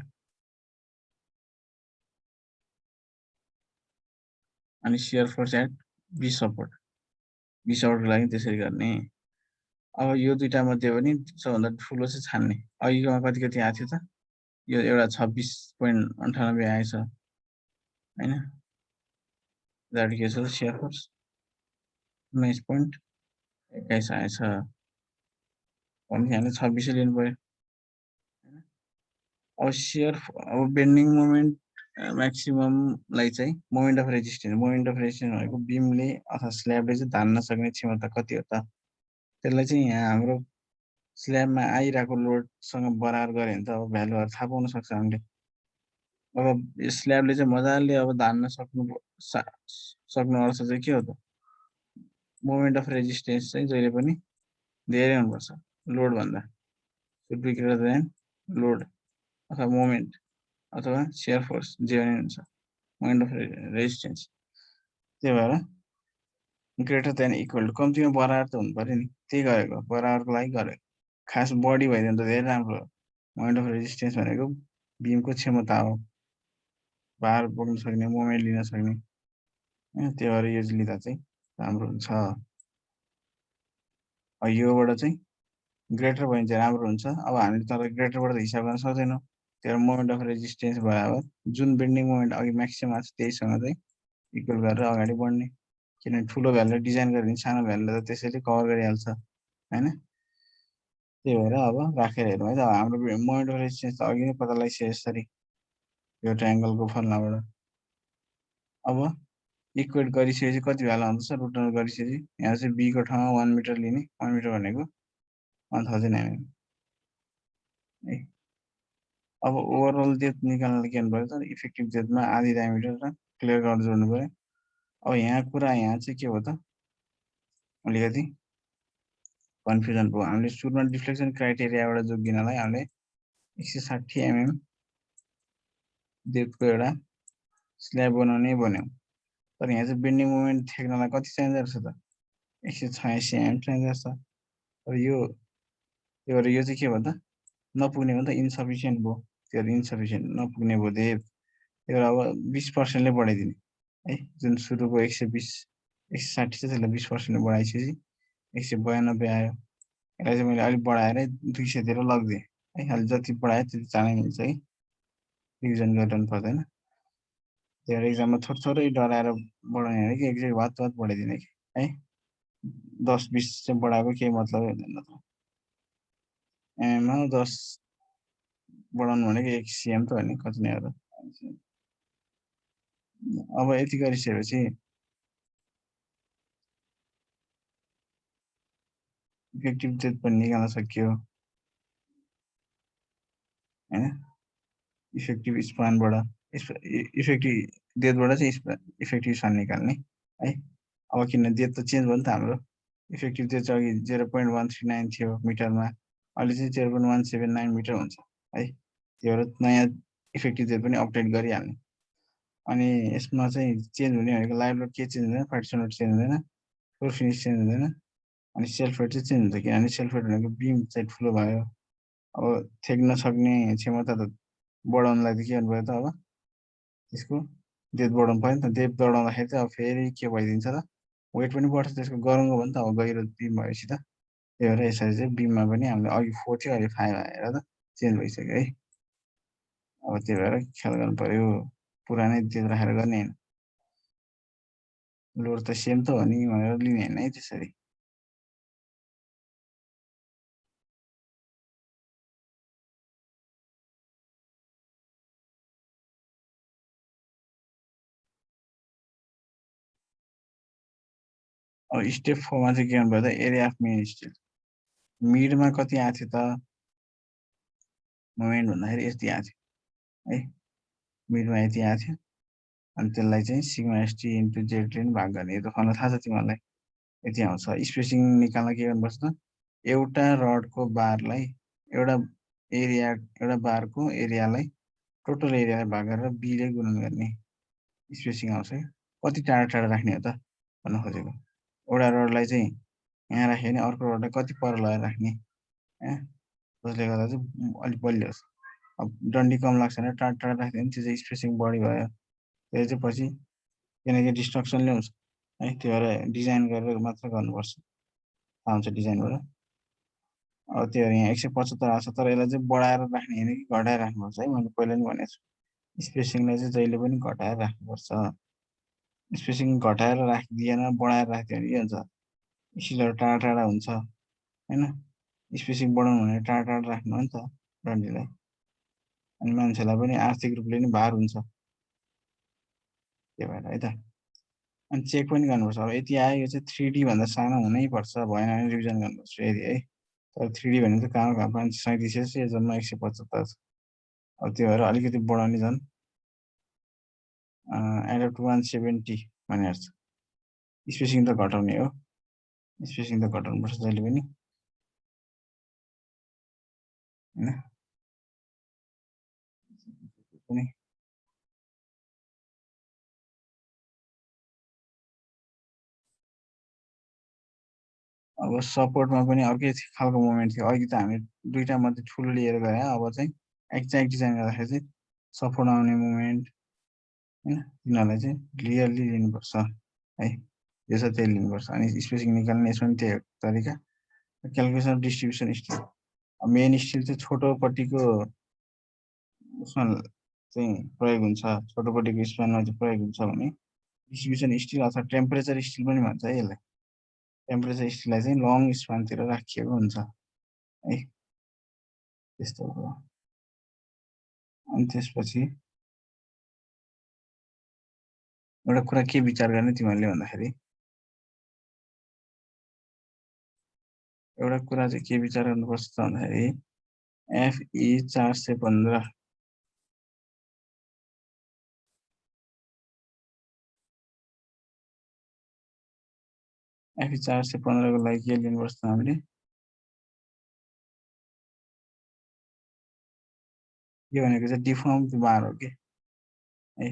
अनि शियर फोर्स एट बी सपोर्टको लागि त्यसरी गर्ने अब यो दुईटा मध्ये पनि सबभन्दा ठुलो चाहिँ छान्ने अघिकोमा कति आएको थियो त यो एउटा 26.98 आएछ हैन दाडी के छ शियर फोर्स 19.21 आएछ भने हामीले 26 लिनु पर्यो अब शियर अब बेन्डिङ मोमेन्ट म्याक्सिमम लाई चाहिँ मोमेन्ट अफ रेजिस्टेन्स भनेको बीमले अथवा स्ल्याबले चाहिँ धान्न सक्ने क्षमता कति हो त त्यसलाई चाहिँ यहाँ हाम्रो स्ल्याबमा आइरहेको लोडसँग बराबर गरे भने त अब भ्यालुहरु थाहा पाउन सक्छ हामीले अब स्ल्याबले चाहिँ मजाले अब धान्न सक्नु अर्थ चाहिँ के हो त मोमेन्ट अफ रेजिस्टेन्स चाहिँ जहिले पनि धेरै हुनुपर्छ लोड भन्दा should be greater than load अथवा मोमेन्ट अथवा शियर फोर्स जे पनि हुन्छ मोमेन्ट अफ रेजिस्टेन्स त्यही भएर ग्रेटर देन इक्वल टु कम्तीमा बराबर त हुनु पर्यो नि त्यही गरेको बराबरको लागि गरेको खास बडी भइदियो त धेरै राम्रो मोमेन्ट अफ रेजिस्टेन्स भनेको बीमको क्षमता हो भार बोक्न सक्ने मोमेन्ट लिन सक्ने त्यही भएर यो लिँदा चाहिँ राम्रो हुन्छ योबाट चाहिँ ग्रेटर भयो भने चाहिँ राम्रो हुन्छ अब हामीले तर ग्रेटरबाट हिसाब गर्न सक्दैनौँ त्यही मोमेन्ट अफ रेजिस्टेन्स बराबर जुन बेन्डिङ मोमेन्ट अघि म्याक्सिमम आछ त्यहीसँग चाहिँ इक्वल गरेर अगाडि बढ्ने किनभने ठुलो भ्यालु डिजाइन गर्ने सानो भ्यालुले त त्यसैले कभर गरिहाल्छ हैन त्यही भएर अब राखेर हेरौँ है त हाम्रो मोमेन्ट अफ रेजिस्टेन्स त अघि नै पत्ता लगाइसके यसरी यो ट्रायंगलको फर्मुलाबाट अब इक्वेट गरिसकेपछि कति भ्यालु आउँछ रुट ओभर गरिसकेपछि यहाँ चाहिँ बी को ठाउँमा 1 मिटर लिने 1 मिटर भनेको 1000 mm है अब ओभरअल डेप्थ निकाल्न के गर्नु पर्यो त इफेक्टिभ डेप्थमा आधी डायमिटर र क्लियर कट जोड्नु पर्यो अब यहाँ कुरा यहाँ चाहिँ के हो त अलिकति कन्फ्युजन भयो हामीले सुरुमा डिफ्लेक्सन क्राइटेरियाबाट जोगिनलाई हामीले 160 mm डेप्थको एउटा स्ल्याब बनाउने भन्यौँ तर यहाँ चाहिँ बेन्डिङ मोमेन्ट थेक्नलाई कति चाहिँदो रहेछ त 186 mm चाहिँदो रहेछ तर यो त्यो भएर यो चाहिँ के भयो त नपुग्ने हो नि त इन्सफिसियन्ट भयो त्यो इन्सफिसियन्ट नपुग्ने भयो त्यो भएर अब 20% ले बढाइदिने है जुन सुरुको 120 160 छ त्यसलाई 20% ले बढाइसकेपछि 192 आयो यसलाई चाहिँ मैले अलिक बढाएर 200 तिर लगिदिएँ है अलि जति बढायो त्यति चाँडै मिल्छ है रिभिजन गरिरहनु पर्दैन त्यो भएर एक्जाममा थोरै डराएर बढाउने हो कि एक्ज्याक्ट वात बढाइदिने कि है 10-20 चाहिँ बढाएको केही मतलब हुँदैन त एमएममा 10 बढाउनु भनेको 1 cm त हो नि कति नै हो अब यति गरिसकेपछि इफेक्टिभ डेथ पनि निकाल्न सकियो हैन इफेक्टिभ स्पानबाट इफेक्टिभ डेथबाट चाहिँ इफेक्टिभ स्पान निकाल्ने है अब किन डेथ त चेन्ज भयो नि त हाम्रो इफेक्टिभ डेथ चाहिँ अघि 0.139 थियो मिटरमा अहिले चाहिँ 0.179 मिटर हुन्छ है त्यो भएर नयाँ इफेक्टिभ डेथ पनि अपडेट गरिहाल्ने अनि यसमा चाहिँ चेन्ज हुने भनेको लाइभ लोड के चेन्ज हुँदैन पार्टिसन लोड चेन्ज हुँदैन फ्लोर फिनिस चेन्ज हुँदैन अनि सेल्फ वेट चाहिँ चेन्ज हुन्छ किनभने सेल्फ वेट भनेको बिम चाहिँ ठुलो भयो अब थेक्न सक्ने क्षमता त बढाउनलाई त के गर्नुभयो त अब त्यसको डेप्थ बढाउनु पर्यो नि त डेप्थ बढाउँदाखेरि चाहिँ अब फेरि के भइदिन्छ त वेट पनि बढ्छ त्यसको गह्रौँ भयो नि त अब गहिरो बिम भएपछि त त्यही भएर यसरी चाहिँ बिममा पनि हामीले अघि 4 थियो अहिले 5 आएर त चेन्ज भइसक्यो है अब त्यही भएर ख्याल गर्नु पर्यो पुरानै डेप्थ राखेर गर्ने होइन लोड त सेम त हो नि भनेर लिने होइन है त्यसरी अब स्टेप 4 मा चाहिँ के गर्नुभयो त एरिया अफ मेन स्टिल मिडमा कति आएको थियो त मोमेन्ट भन्दाखेरि यति आएको थियो है मिडमा यति आएको थियो अनि त्यसलाई चाहिँ सिग्मा एसटी इन्टु जेडले नि भाग गर्ने यो त खल्न थाहा छ तिमीहरूलाई यति आउँछ स्पेसिङ निकाल्न के गर्नुपर्छ त एउटा रडको बारलाई एउटा बारको एरियालाई टोटल एरियालाई भाग गरेर बीले गुणन गर्ने स्पेसिङ आउँछ कति टाढा टाढा राख्ने हो त भन्न खोजेको एउटा रडलाई चाहिँ यहाँ राख्यो भने अर्को रडलाई कति पर लगाएर राख्ने जसले गर्दा चाहिँ अलिक बलियो होस् अब डन्डी कम लाग्छ भने टाढा टाढा राख्यो भने त्यो चाहिँ स्पेसिङ बढी भयो त्यो चाहिँ पछि किनकि डिस्ट्रक्सन ल्याउँछ है त्यो भएर डिजाइन गरेर मात्र गर्नुपर्छ थाहा हुन्छ डिजाइनबाट अब त्यो यहाँ 175 आएको छ तर यसलाई चाहिँ बढाएर राख्ने होइन कि घटाएर राख्नुपर्छ है मैले पहिला नि भनेको छु स्पेसिङलाई चाहिँ जहिले पनि घटाएर राख्नुपर्छ स्पेसिङ घटाएर राखिदिएन बढाएर राखिदियो भने के हुन्छ स्टिलहरू टाढा टाढा हुन्छ होइन स्पेसिङ बढाउनु भने टाढा टाढा राख्नु हो नि त डन्डीलाई अनि मान्छेलाई पनि आर्थिक रूपले नि भार हुन्छ त्यही भएर है त अनि चेक पनि गर्नुपर्छ अब यति आयो यो चाहिँ 3D भन्दा सानो हुनैपर्छ भएन भने रिभिजन गर्नुपर्छ यदि है तर 3D भनेको त कहाँ 537 यो जम्मा 175 छ अब त्यो भएर अलिकति बढाउने झन् एडप टु 170 भनेर छ स्पेसिङ त घटाउने हो स्पेसिङ त घटाउनुपर्छ जहिले पनि होइन अब सपोर्टमा पनि अर्कै खालको मोमेन्ट थियो अघि त हामी दुईटा मात्रै ठुलो लिएर गए अब चाहिँ एक्ज्याक्ट डिजाइन गर्दाखेरि चाहिँ सपोर्ट आउने मोमेन्ट होइन तिनीहरूलाई चाहिँ क्लियरली लिनुपर्छ है यो चाहिँ त्यही लिनुपर्छ अनि स्पेसिङ निकाल्ने यसमा पनि त्यही तरिका calculation distribution still main still चाहिँ छोटोपट्टिको उसमा चाहिँ प्रयोग हुन्छ छोटोपट्टिको स्प्यानमा चाहिँ प्रयोग हुन्छ भने डिस्ट्रिब्युसन स्टिल अथवा टेम्परेचर स्टिल पनि भन्छ है यसलाई टेम्परेचर स्टिललाई चाहिँ लङ स्पानतिर राखिएको हुन्छ है त्यस्तो हो अनि त्यसपछि एउटा कुरा के विचार गर्ने तिमीहरूले भन्दाखेरि एउटा कुरा चाहिँ के विचार गर्नुपर्छ त भन्दाखेरि FE 415 FE 415 को लागि के लिनुपर्छ त हामीले यो भनेको चाहिँ डिफर्म बार हो कि है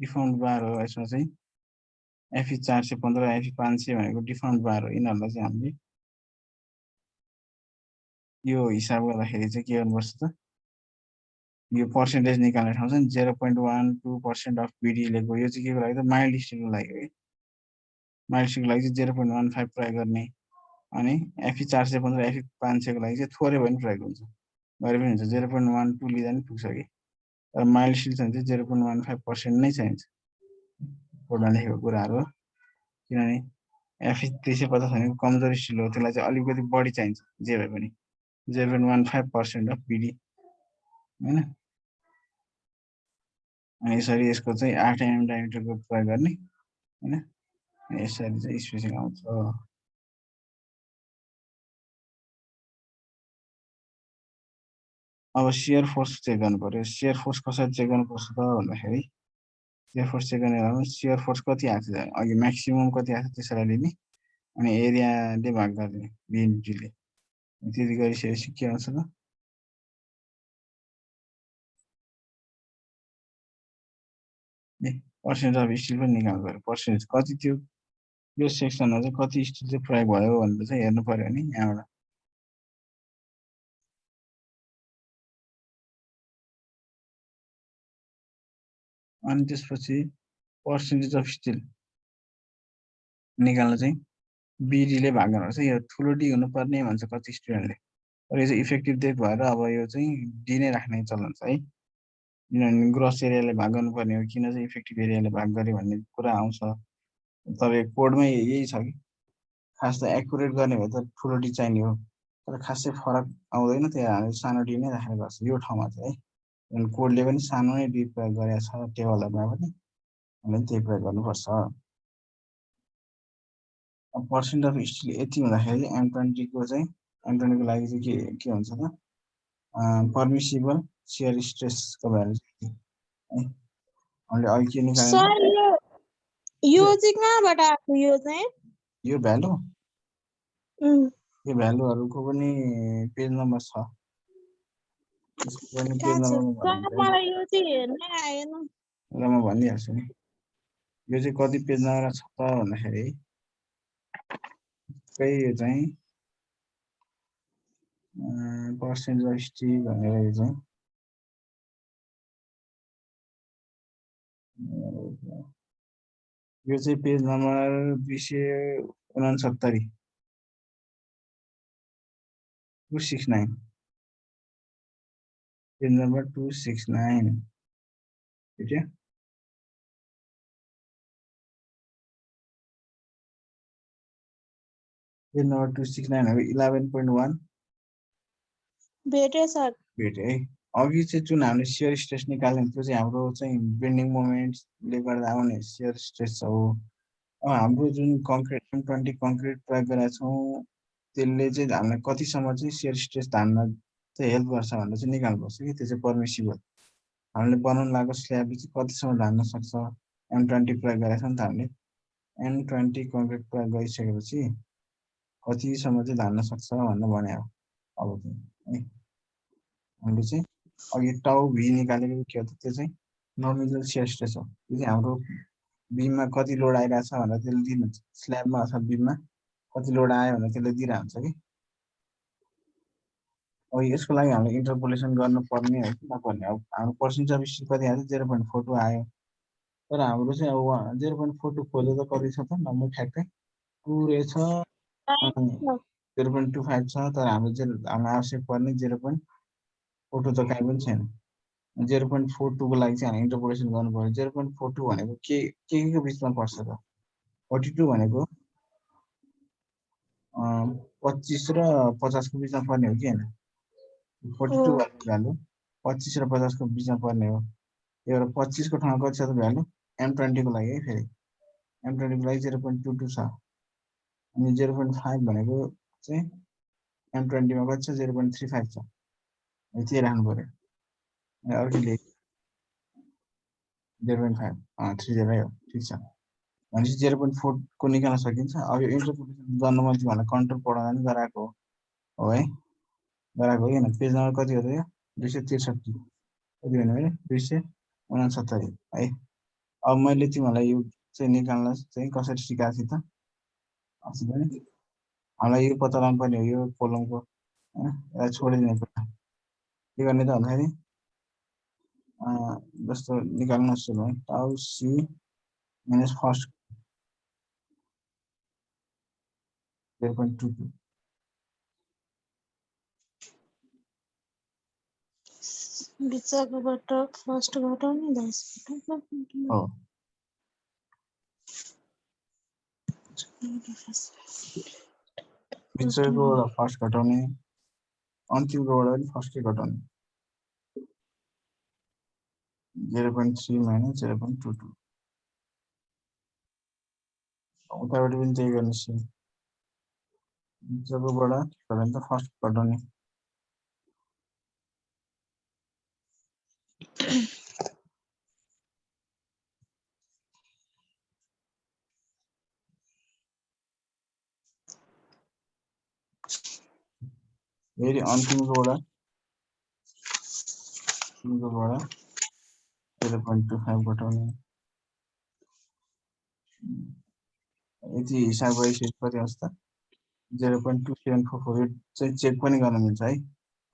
डिफाउन्ड बार हो यसमा चाहिँ एफई 415 एफई 500 भनेको डिफाउन्ड बार हो यिनीहरूलाई चाहिँ हामीले यो हिसाब गर्दाखेरि चाहिँ के गर्नुपर्छ त यो पर्सेन्टेज निकाल्ने ठाउँ चाहिँ 0.12% अफ बिडीले गयो यो चाहिँ के को लागि त माइल्ड स्टिलको लागि हो माइल्ड स्टिलको लागि चाहिँ 0.15 प्रयोग गर्ने अनि एफई 415 एफई 500 को लागि चाहिँ थोरै भए पनि प्रयोग हुन्छ गरे पनि हुन्छ 0.12 लिँदा पनि पुग्छ कि तर माइल्ड स्टिल चाहिँ 0.15% नै चाहिन्छ कोडमा लेखेको कुराहरू हो किनभने एफई 350 भनेको कमजोर स्टिल हो त्यसलाई चाहिँ अलिकति बढी चाहिन्छ जे भए पनि 0.15% अफ बिडी हैन अनि यसरी यसको चाहिँ 8 mm डायमिटरको प्रयोग गर्ने हैन यसरी चाहिँ स्पेसिङ आउँछ अब शियर फोर्स चेक गर्नु पर्यो शियर फोर्स कसरी चेक गर्नुपर्छ त भन्दाखेरि शियर फोर्स चेक गर्ने बेलामा शियर फोर्स कति आएको छ अघि म्याक्सिमम कति आएको छ त्यसलाई लिने अनि एरियाले भाग गर्ने बिएनटीले त्यति गरिसकेपछि के आउँछ त पर्सेन्टेज अफ स्टिल पनि निकाल्नु पर्यो पर्सेन्टेज कति थियो यो सेक्सनमा चाहिँ कति स्टिल चाहिँ प्रयोग भयो भनेर चाहिँ हेर्नु पर्यो नि यहाँबाट अनि त्यसपछि पर्सेन्टेज अफ स्टिल निकाल्न चाहिँ बिडीले भाग गर्नुपर्छ यो ठुलो डी हुनुपर्ने भन्छ कति स्टुडेन्टले तर यो चाहिँ इफेक्टिभ डेट भएर अब यो चाहिँ डी नै राख्ने चलन छ है किनभने ग्रस एरियाले भाग गर्नुपर्ने हो किन चाहिँ इफेक्टिभ एरियाले भाग गरे भन्ने कुरा आउँछ तर कोडमै यही छ कि खास त एकुरेट गर्ने भए त ठुलो डी चाहिने हो तर खासै फरक आउँदैन त्यही हामीले सानो डी नै राखेर गर्छ यो ठाउँमा चाहिँ है कोडले पनि सानो नै डी प्रयोग गरेको छ टेबलहरूमा पनि हामीले त्यही प्रयोग गर्नुपर्छ अब पर्सेन्ट अफ स्टिल यति हुँदाखेरि M20 को चाहिँ M20 को लागि चाहिँ के हुन्छ त पर्मिसिबल शियर स्ट्रेसको भ्यालु चाहिँ है हामीले अघि के निकाल्यौँ सर यो चाहिँ कहाँबाट आएको यो चाहिँ यो भ्यालु यो भ्यालुहरूको पनि पेज नम्बर छ यसको पनि पेज नम्बर मलाई यो चाहिँ हेर्नै आएन ल म भनिहाल्छु नि यो चाहिँ कति पेज नम्बर छ त भन्दाखेरि यो चाहिँ पर्सेन्टेज अफ स्टिल भनेर यो चाहिँ यो चाहिँ पेज नम्बर 269 269 पेज नम्बर 269 ठीक है पेज नम्बर 269 हो 11.1 भेटे सर भेटे है अघि चाहिँ जुन हामीले शियर स्ट्रेस निकाल्यौँ त्यो चाहिँ हाम्रो चाहिँ बेन्डिङ मोमेन्टले गर्दा आउने शियर स्ट्रेस हो हाम्रो जुन कङ्क्रिट M20 कङ्क्रिट प्रयोग गरेका छौँ त्यसले चाहिँ हामीलाई कतिसम्म चाहिँ शियर स्ट्रेस धान्न चाहिँ हेल्प गर्छ भनेर चाहिँ निकाल्नुपर्छ कि त्यो चाहिँ पर्मिसिबल हामीले बनाउनु लागेको स्ल्याबले चाहिँ कतिसम्म धान्न सक्छ M20 प्रयोग गरेका छौँ नि त हामीले M20 कङ्क्रिट प्रयोग गरिसकेपछि कतिसम्म चाहिँ धान्न सक्छ भनेर भने अब चाहिँ हामीले चाहिँ अघि टाउ भी निकालेको के हो त त्यो चाहिँ नोमिनल शियर स्ट्रेस हो त्यो चाहिँ हाम्रो बीममा कति लोड आइरहेछ भनेर त्यसले दिनुहुन्छ स्ल्याबमा अथवा बीममा कति लोड आयो भनेर त्यसले दिइरहेको हुन्छ कि अब यसको लागि हामीले इन्टरपोलेसन गर्नुपर्ने हो कि नपर्ने अब हाम्रो पर्सेन्टेज अफ स्टिल कति आयो 0.42 आयो तर हाम्रो चाहिँ अब 0.42 खोल्यो त कति छ त नम्बर ठ्याक्कै 2 रहेछ 0.25 छ तर हाम्रो आवश्यक पर्ने 0.42 त कहीँ पनि छैन 0.42 को लागि चाहिँ हामी इन्टरपोलेसन गर्नु पर्यो 0.42 भनेको के को बिचमा पर्छ त 42 भनेको 25 र 50 को बिचमा पर्ने हो कि हैन 42 भन्ने भ्यालु 25 र 50 को बिचमा पर्ने हो एउटा 25 को ठाउँमा कति छ त भ्यालु M20 को लागि है फेरि M20 को लागि 0.22 छ अनि 0.5 भनेको चाहिँ M20 मा कति छ 0.35 छ यति राख्नु पर्यो अर्को लेख 0.5 30 हो ठिक छ भनेपछि 0.4 को निकाल्न सकिन्छ अब यो इन्टरपोलेसन गर्न मैले तिमीहरूलाई कन्ट्रोल पढाउँदा नि गराएको हो है गराएको होइन पेज नम्बर कति हो त यो 263 कति भन्नु मैले 269 है अब मैले तिमीलाई यो चाहिँ निकाल्न चाहिँ कसरी सिकाएको थिएँ त अस्ति पनि हामीलाई यो पत्ता लगाउनु पर्ने हो यो कोलमको हैन यसलाई छोडिदिने कुरा के गर्ने त भन्दाखेरि जस्तो निकाल्न सुरु है टाउ सी माइनस फर्स्ट 0.22 बिचकोबाट फर्स्ट घटाउने 10 हो बिचकोबाट फर्स्ट घटाउने अन्तिमकोबाट पनि फर्स्टै घटाउने 0.3 माइनस 0.22 उताबाट पनि त्यही गर्ने सी बिचकोबाट घटाउने त फर्स्ट घटाउने फेरि अन्तिमकोबाट 0.25 घटाउने यति हिसाब गरिसकेपछि कति आउँछ त 0.2744 यो चाहिँ चेक पनि गर्न मिल्छ है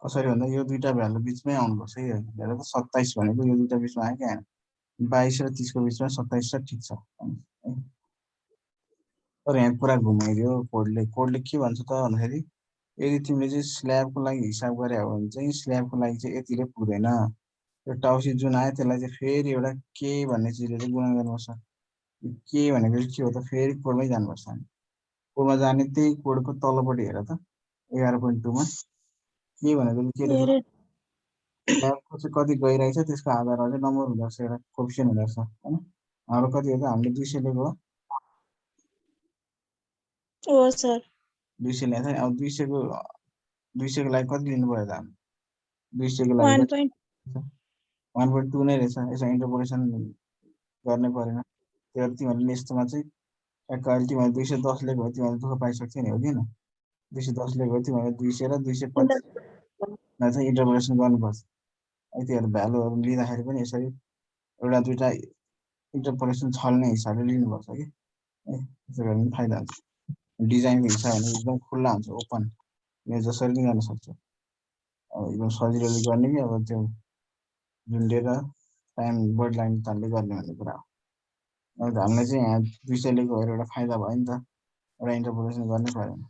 कसरी भन्दा यो दुईटा भ्यालु बिचमै आउनुपर्छ है हेर त 27 भनेको यो दुईटा बिचमा आयो क्या 22 र 30 को बिचमा 27 छ ठिक छ तर यहाँ कुरा घुमाइदियो कोडले के भन्छ त भन्दाखेरि यदि तिमीले चाहिँ स्ल्याबको लागि हिसाब गरे हो भने चाहिँ स्ल्याबको लागि चाहिँ यतिले पुग्दैन यो टाउसी जुन आयो त्यसलाई चाहिँ फेरि एउटा के भन्ने चिजले चाहिँ गुणन गर्नुपर्छ के भनेको चाहिँ के हो त फेरि कोडमै जानुपर्छ कोडमा जाने त्यही कोडको तल्लोपट्टि हेर त 11.2 मा के भनेको के रहेछ स्ल्याबको चाहिँ कति गइरहेछ त्यसको आधारमा चाहिँ नम्बर हुँदो रहेछ एउटा कोएफिसिएन्ट हुँदो रहेछ हैन हाम्रो कति हो त हामीले 200 लिएको हो हो सर 200 ल्याएको छ अब 200 को लागि कति लिनु पर्यो त हामी 200 को लागि 1.2 नै रहेछ यसो इन्टरपोलेसन गर्नै परेन त्यो तिमीहरूले यस्तोमा चाहिँ ट्याक्क अहिले तिमीहरूले 210 लिएको हो तिमीहरूले दुःख पाइसक्थ्यो नि हो कि 210 लिएको हो तिमीहरूले 200 र 225 मा चाहिँ इन्टरपोलेसन गर्नुपर्छ यतिहरू भ्यालुहरू लिँदाखेरि पनि यसरी एउटा दुईटा इन्टरपोलेसन छल्ने हिसाबले लिनुपर्छ कि त्यसो गरे पनि फाइदा हुन्छ डिजाइनको हिसाब भने एकदम खुल्ला हुन्छ ओपन यो जसरी पनि गर्न सक्छ अब एकदम सजिलोले गर्ने कि अब त्यो झुन्डेर टाइम बढी लाग्ने तालले गर्ने भन्ने कुरा हो अब हामीलाई चाहिँ यहाँ 200 लिएको भएर एउटा फाइदा भयो नि त एउटा इन्टरपोलेसन गर्नै परेन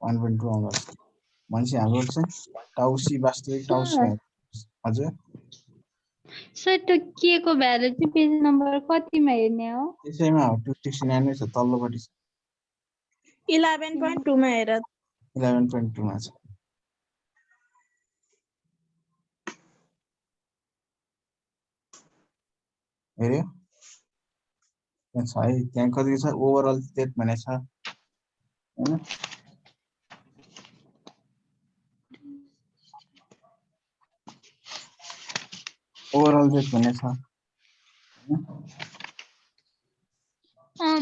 1.2 आउँदो रहेछ भनेपछि हाम्रो चाहिँ टाउसी वास्तविक टाउसी हजुर सर त्यो के को भ्यालु चाहिँ पेज नम्बर कतिमा हेर्ने हो त्यसैमा हो 269 नै छ तल्लोपट्टि छ 11.2 मा हेर 11.2 मा छ हेर्यो त्यहाँ छ है त्यहाँ कति छ ओभरअल डेट भने छ हैन ओभरअल डेट भन्ने छ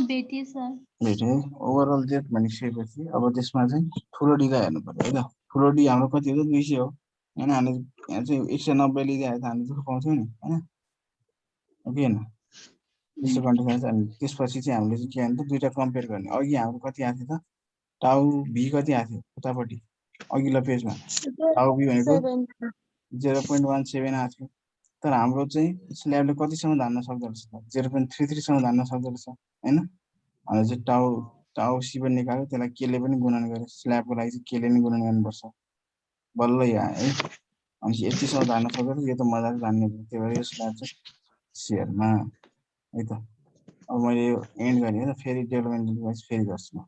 भेटेँ सर भेटे ओभरअल डेट भनिसकेपछि अब त्यसमा चाहिँ ठुलो डीलाई हेर्नु पर्यो है त ठुलो डी हाम्रो कति हो 200 हो हैन हामीले यहाँ चाहिँ 190 लिँदै आयो त हामी दुःख पाउँछौँ नि हैन हो कि हैन त्यस्तो कन्डिसन छ अनि त्यसपछि चाहिँ हामीले चाहिँ के भन्दा दुईटा कम्पेयर गर्ने अघि हाम्रो कति आएको थियो त टाउ भी कति आएको थियो उतापट्टि अघिल्लो पेजमा टाउ भी भनेको 0.17 आएको थियो तर हाम्रो चाहिँ स्ल्याबले कतिसम्म धान्न सक्दो रहेछ 0.33 सम्म धान्न सक्दो रहेछ हैन हामीले चाहिँ टाउ सी पनि निकाल्यो त्यसलाई केले पनि गुणन गर्यो स्ल्याबको लागि चाहिँ केले नै गुणन गर्नुपर्छ बल्ल यहाँ है अनि यतिसम्म धान्न सक्दो यो त मजाले धान्ने भयो त्यही भएर यो स्ल्याब चाहिँ सेयरमा है त अब मैले यो एन्ड गरेँ त फेरि डेभलपमेन्ट वाइज फेरि गर्छु म